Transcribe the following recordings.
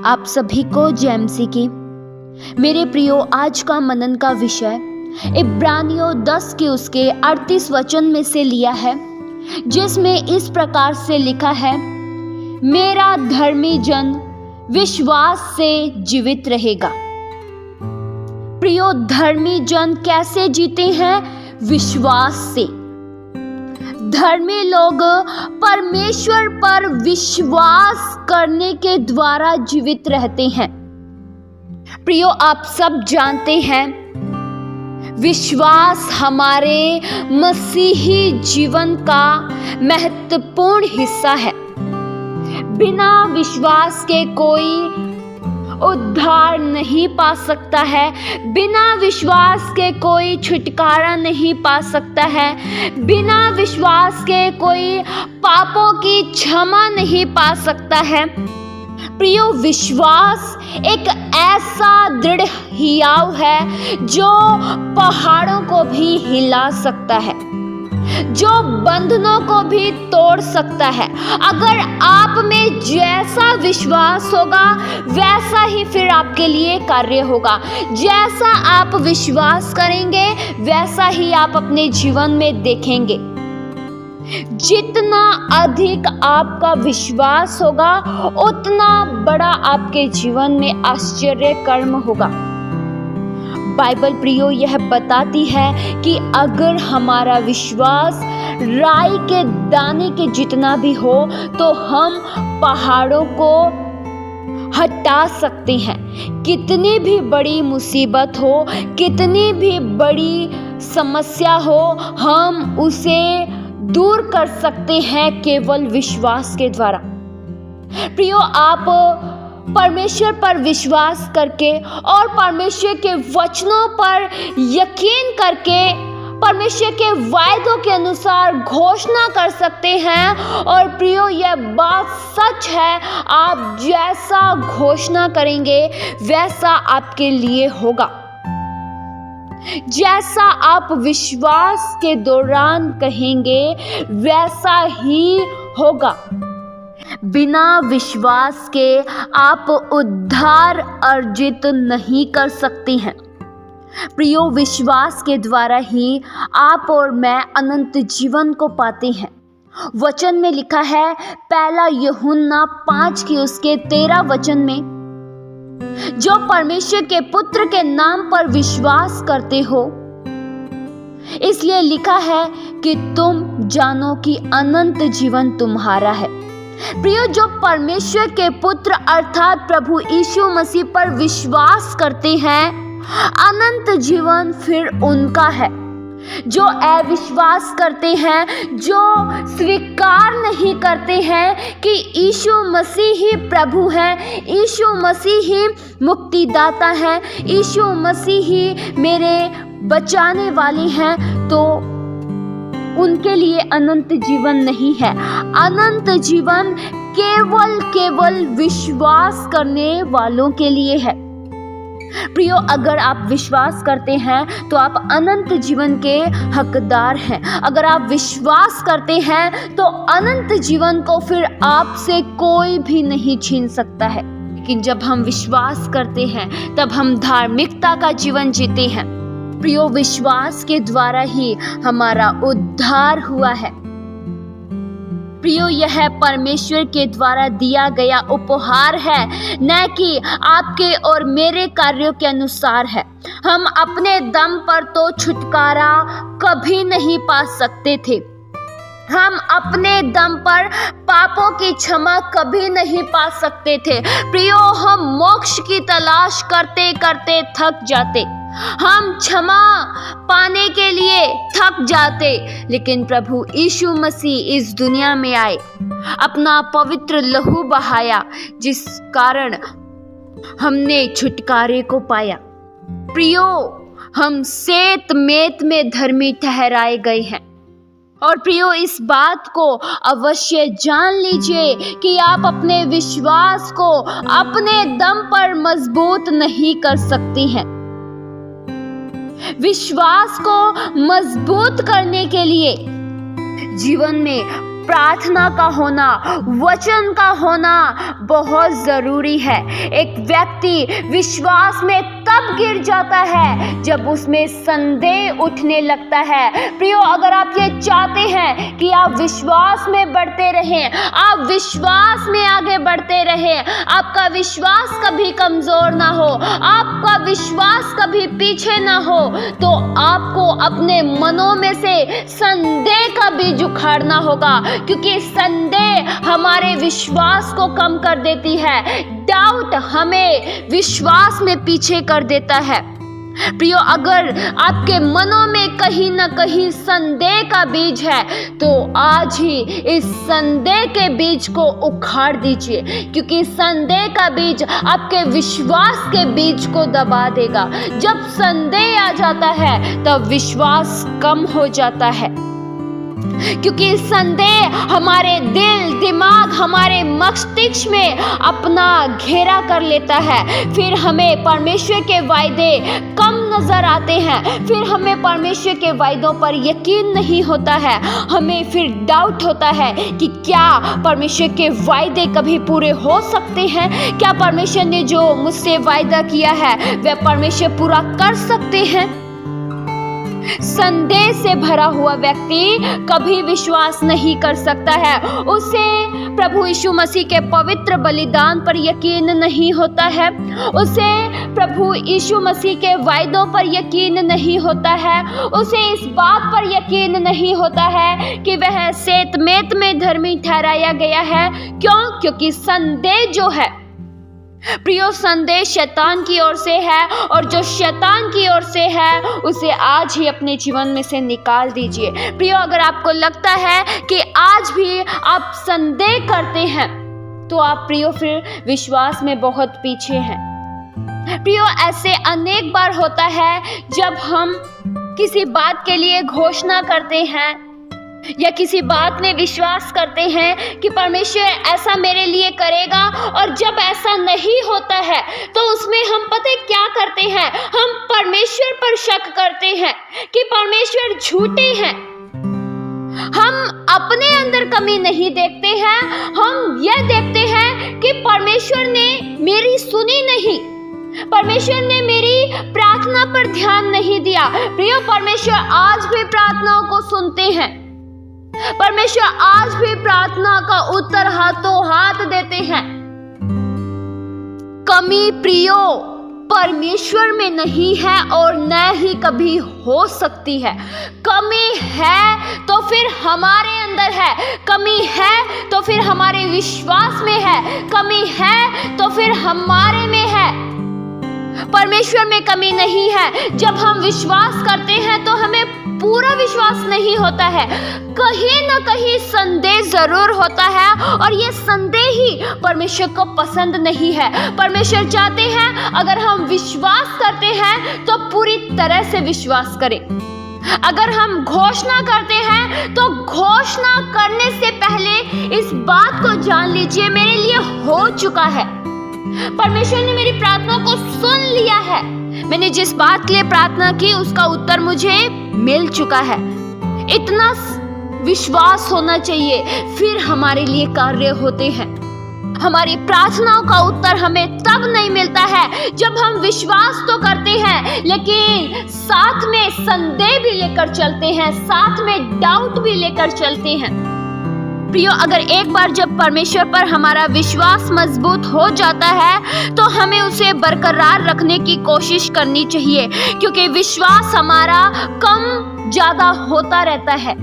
आप सभी को जेएमसी की मेरे प्रियो, आज का मनन का विषय इब्रानियों 10 के उसके 38 वचन में से लिया है, जिसमें इस प्रकार से लिखा है, मेरा धर्मी जन विश्वास से जीवित रहेगा। प्रियो, धर्मी जन कैसे जीते हैं? विश्वास से। धर्मी लोग परमेश्वर पर विश्वास करने के द्वारा जीवित रहते हैं। प्रियो, आप सब जानते हैं विश्वास हमारे मसीही जीवन का महत्वपूर्ण हिस्सा है। बिना विश्वास के कोई उद्धार नहीं पा सकता है, बिना विश्वास के कोई छुटकारा नहीं पा सकता है, बिना विश्वास के कोई पापों की क्षमा नहीं पा सकता है। प्रियो, विश्वास एक ऐसा दृढ़ हियाव है जो पहाड़ों को भी हिला सकता है, जो बंधनों को भी तोड़ सकता है। अगर आप में जैसा विश्वास होगा वैसा ही फिर आपके लिए कार्य होगा। जैसा आप विश्वास करेंगे वैसा ही आप अपने जीवन में देखेंगे। जितना अधिक आपका विश्वास होगा उतना बड़ा आपके जीवन में आश्चर्य कर्म होगा। बाइबल प्रियो यह बताती है कि अगर हमारा विश्वास राई के दाने के जितना भी हो तो हम पहाड़ों को हटा सकते हैं। कितनी भी बड़ी मुसीबत हो, कितनी भी बड़ी समस्या हो, हम उसे दूर कर सकते हैं केवल विश्वास के द्वारा। प्रियो, आप परमेश्वर पर विश्वास करके और परमेश्वर के वचनों पर यकीन करके परमेश्वर के वायदों के अनुसार घोषणा कर सकते हैं। और प्रियो, यह बात सच है, आप जैसा घोषणा करेंगे वैसा आपके लिए होगा। जैसा आप विश्वास के दौरान कहेंगे वैसा ही होगा। बिना विश्वास के आप उद्धार अर्जित नहीं कर सकते हैं। प्रियो, विश्वास के द्वारा ही आप और मैं अनंत जीवन को पाते हैं। वचन में लिखा है, पहला यूहन्ना 5 के उसके 13 वचन में, जो परमेश्वर के पुत्र के नाम पर विश्वास करते हो, इसलिए लिखा है कि तुम जानो कि अनंत जीवन तुम्हारा है। प्रियो, जो परमेश्वर के पुत्र अर्थात प्रभु यीशु मसीह पर विश्वास करते हैं, अनंत जीवन फिर उनका है। जो अविश्वास करते हैं, जो स्वीकार नहीं करते हैं कि यीशु मसीह ही प्रभु है, यीशु मसीह ही मुक्तिदाता है, यीशु मसीह ही मेरे बचाने वाले हैं, तो उनके लिए अनंत जीवन नहीं है। अनंत जीवन केवल विश्वास करने वालों के लिए है। प्रियो, अगर आप विश्वास करते हैं तो आप अनंत जीवन के हकदार हैं। अगर आप विश्वास करते हैं तो अनंत जीवन को फिर आपसे कोई भी नहीं छीन सकता है। लेकिन जब हम विश्वास करते हैं तब हम धार्मिकता का जीवन जीते हैं। प्रियो, विश्वास के द्वारा ही हमारा उद्धार हुआ है। प्रियो, यह परमेश्वर के द्वारा दिया गया उपहार है, न कि आपके और मेरे कार्यों के अनुसार है। हम अपने दम पर तो छुटकारा कभी नहीं पा सकते थे। हम अपने दम पर पापों की क्षमा कभी नहीं पा सकते थे। प्रियो, हम मोक्ष की तलाश करते करते थक जाते, हम क्षमा पाने के लिए थक जाते, लेकिन प्रभु यीशु मसीह इस दुनिया में आए, अपना पवित्र लहू बहाया, जिस कारण हमने छुटकारे को पाया। प्रियो, हम सेत मेत में धर्मी ठहराए गए हैं। और प्रियो, इस बात को अवश्य जान लीजिए कि आप अपने विश्वास को अपने दम पर मजबूत नहीं कर सकती हैं। विश्वास को मजबूत करने के लिए जीवन में प्रार्थना का होना, वचन का होना बहुत ज़रूरी है। एक व्यक्ति विश्वास में तब गिर जाता है जब उसमें संदेह उठने लगता है। प्रियो, अगर आप ये चाहते हैं कि आप विश्वास में बढ़ते रहें, आप विश्वास में आगे बढ़ते रहें, आपका विश्वास कभी कमज़ोर ना हो, आपका विश्वास कभी पीछे ना हो, तो आपको अपने मनों में से संदेह का बीज उखाड़ना होगा, क्योंकि संदेह हमारे विश्वास को कम कर देती है। डाउट हमें विश्वास में पीछे कर देता है। प्रियो, अगर आपके मनों में कहीं ना कहीं संदेह का बीज है तो आज ही इस संदेह के बीज को उखाड़ दीजिए, क्योंकि संदेह का बीज आपके विश्वास के बीज को दबा देगा। जब संदेह आ जाता है तब विश्वास कम हो जाता है, क्योंकि संदेह हमारे दिल, दिमाग, हमारे मस्तिष्क में अपना घेरा कर लेता है। फिर हमें परमेश्वर के वायदे कम नजर आते हैं, फिर हमें परमेश्वर के वायदों पर यकीन नहीं होता है। हमें फिर डाउट होता है कि क्या परमेश्वर के वायदे कभी पूरे हो सकते हैं? क्या परमेश्वर ने जो मुझसे वायदा किया है वह परमेश्वर पूरा कर सकते हैं? संदेह से भरा हुआ व्यक्ति कभी विश्वास नहीं कर सकता है। उसे प्रभु यीशु मसीह के पवित्र बलिदान पर यकीन नहीं होता है, उसे प्रभु यीशु मसीह के वायदों पर यकीन नहीं होता है, उसे इस बात पर यकीन नहीं होता है कि वह सेतमेत में धर्मी ठहराया गया है। क्यों? क्योंकि संदेह जो है, प्रियो, संदेह शैतान की ओर से है, और जो शैतान की ओर से है उसे आज ही अपने जीवन में से निकाल दीजिए। प्रियो, अगर आपको लगता है कि आज भी आप संदेह करते हैं तो आप प्रियो फिर विश्वास में बहुत पीछे हैं। प्रियो, ऐसे अनेक बार होता है जब हम किसी बात के लिए घोषणा करते हैं या किसी बात में विश्वास करते हैं कि परमेश्वर ऐसा मेरे लिए करेगा, और जब ऐसा नहीं होता है तो उसमें हम पता है क्या करते हैं? हम परमेश्वर पर शक करते हैं कि परमेश्वर झूठे हैं। हम अपने अंदर कमी नहीं देखते हैं, हम यह देखते हैं कि परमेश्वर ने मेरी सुनी नहीं, परमेश्वर ने मेरी प्रार्थना पर ध्यान नहीं दिया। प्रियो, परमेश्वर आज भी प्रार्थनाओं को सुनते हैं, परमेश्वर आज भी प्रार्थना का उत्तर हाथों हाथ देते हैं। कमी प्रियो परमेश्वर में नहीं है और न ही कभी हो सकती है। कमी है तो फिर हमारे अंदर है, कमी है तो फिर हमारे विश्वास में है, कमी है तो फिर हमारे में है। परमेश्वर में कमी नहीं है। जब हम विश्वास करते हैं तो हमें पूरा विश्वास नहीं होता है, कहीं ना कहीं संदेह जरूर होता है, और ये संदेह ही परमेश्वर को पसंद नहीं है। परमेश्वर चाहते हैं अगर हम विश्वास करते हैं तो पूरी तरह से विश्वास करें। अगर हम घोषणा करते हैं तो घोषणा करने से पहले इस बात को जान लीजिए मेरे लिए हो चुका है, परमेश्वर ने मेरी प्रार्थना को सुन लिया है, मैंने जिस बात के लिए प्रार्थना की उसका उत्तर मुझे मिल चुका है। इतना विश्वास होना चाहिए, फिर हमारे लिए कार्य होते हैं। हमारी प्रार्थनाओं का उत्तर हमें तब नहीं मिलता है जब हम विश्वास तो करते हैं लेकिन साथ में संदेह भी लेकर चलते हैं, साथ में डाउट भी लेकर चलते हैं। प्रियो, अगर एक बार जब परमेश्वर पर हमारा विश्वास मजबूत हो जाता है तो हमें उसे बरकरार रखने की कोशिश करनी चाहिए, क्योंकि विश्वास हमारा कम ज्यादा होता रहता है।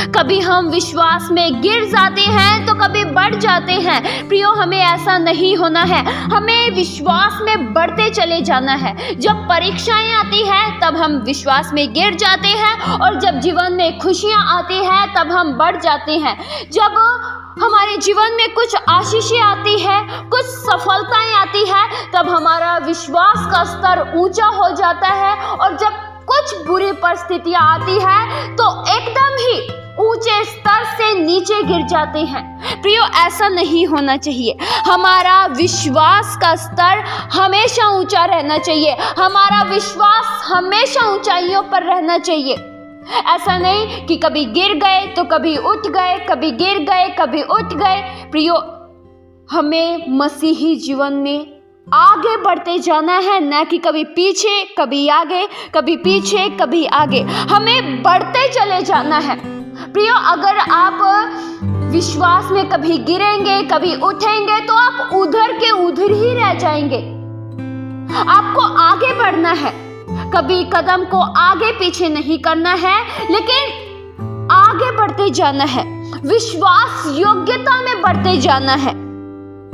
कभी हम विश्वास में गिर जाते हैं तो कभी बढ़ जाते हैं। प्रियो, हमें ऐसा नहीं होना है, हमें विश्वास में बढ़ते चले जाना है। जब परीक्षाएं आती हैं तब हम विश्वास में गिर जाते हैं, और जब जीवन में खुशियां आती हैं तब हम बढ़ जाते हैं। जब हमारे जीवन में कुछ आशीषें आती है, कुछ सफलताएं आती है, तब हमारा विश्वास का स्तर ऊंचा हो जाता है, और जब कुछ बुरी परिस्थितियां आती है तो एकदम ही ऊंचे स्तर से नीचे गिर जाते हैं। प्रियो, ऐसा नहीं होना चाहिए। हमारा विश्वास का स्तर हमेशा ऊंचा रहना चाहिए, हमारा विश्वास हमेशा ऊंचाइयों पर रहना चाहिए। ऐसा नहीं कि कभी गिर गए तो कभी उठ गए, कभी गिर गए कभी उठ गए। प्रियो, हमें मसीही जीवन में आगे बढ़ते जाना है, न कि कभी पीछे कभी आगे, कभी पीछे कभी आगे। हमें बढ़ते चले जाना है। प्रियो, अगर आप विश्वास में कभी गिरेंगे कभी उठेंगे तो आप उधर के उधर ही रह जाएंगे। आपको आगे बढ़ना है, कभी कदम को आगे पीछे नहीं करना है, लेकिन आगे बढ़ते जाना है, विश्वास योग्यता में बढ़ते जाना है।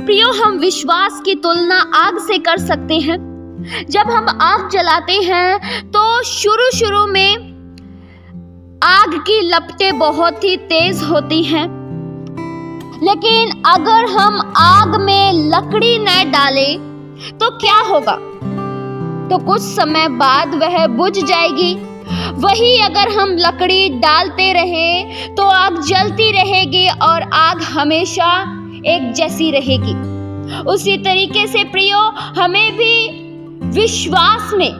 प्रियो, हम विश्वास की तुलना आग से कर सकते हैं। जब हम आग जलाते हैं तो शुरू में आग की लपटें बहुत ही तेज होती हैं, लेकिन अगर हम आग में लकड़ी न डालें तो क्या होगा? तो कुछ समय बाद वह बुझ जाएगी। वही अगर हम लकड़ी डालते रहे तो आग जलती रहेगी और आग हमेशा एक जैसी रहेगी। उसी तरीके से प्रियो, हमें भी विश्वास में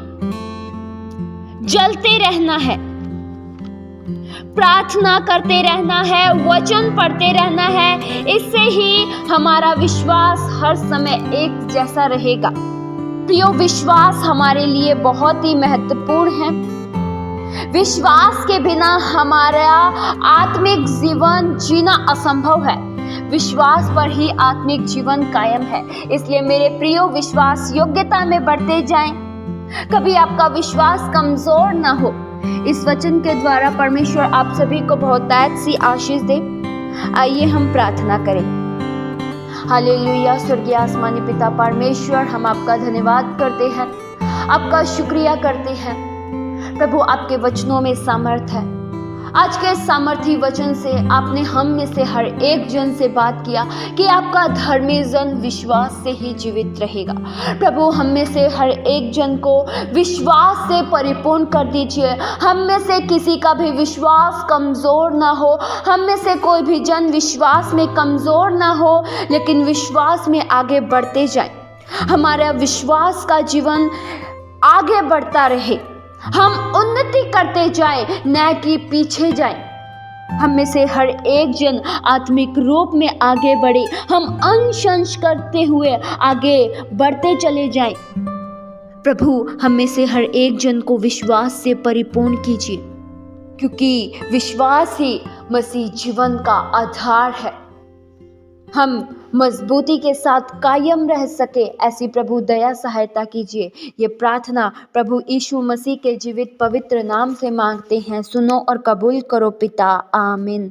जलते रहना है, प्रार्थना करते रहना है, वचन पढ़ते रहना है। इससे ही हमारा विश्वास हर समय एक जैसा रहेगा। प्रियो, विश्वास हमारे लिए बहुत ही महत्वपूर्ण है। विश्वास के बिना हमारा आत्मिक जीवन जीना असंभव है। विश्वास पर ही आत्मिक जीवन कायम है। इसलिए मेरे प्रियो, विश्वास योग्यता में बढ़ते जाएं। कभी आपका विश्वास कमजोर ना हो। इस वचन के द्वारा परमेश्वर आप सभी को बहुतायत सी आशीष दे। आइए हम प्रार्थना करें। हालेलुया। स्वर्गीय आसमानी पिता परमेश्वर, हम आपका धन्यवाद करते हैं, आपका शुक्रिया करते हैं। प्रभु, आपके वचनों में सामर्थ है। आज के सामर्थी वचन से आपने हम में से हर एक जन से बात किया कि आपका धर्मी जन विश्वास से ही जीवित रहेगा। प्रभु, हम में से हर एक जन को विश्वास से परिपूर्ण कर दीजिए। हम में से किसी का भी विश्वास कमजोर ना हो। हम में से कोई भी जन विश्वास में कमजोर ना हो, लेकिन विश्वास में आगे बढ़ते जाए। हमारा विश्वास का जीवन आगे बढ़ता रहे, हम उन्नति करते जाएं, न कि पीछे जाएं। हम में से हर एक जन आत्मिक रूप में आगे बढ़े, हम अंश करते हुए आगे बढ़ते चले जाएं। प्रभु, हम में से हर एक जन को विश्वास से परिपूर्ण कीजिए, क्योंकि विश्वास ही मसीह जीवन का आधार है। हम मजबूती के साथ कायम रह सके, ऐसी प्रभु दया सहायता कीजिए। ये प्रार्थना प्रभु यीशु मसीह के जीवित पवित्र नाम से मांगते हैं। सुनो और कबूल करो पिता। आमीन।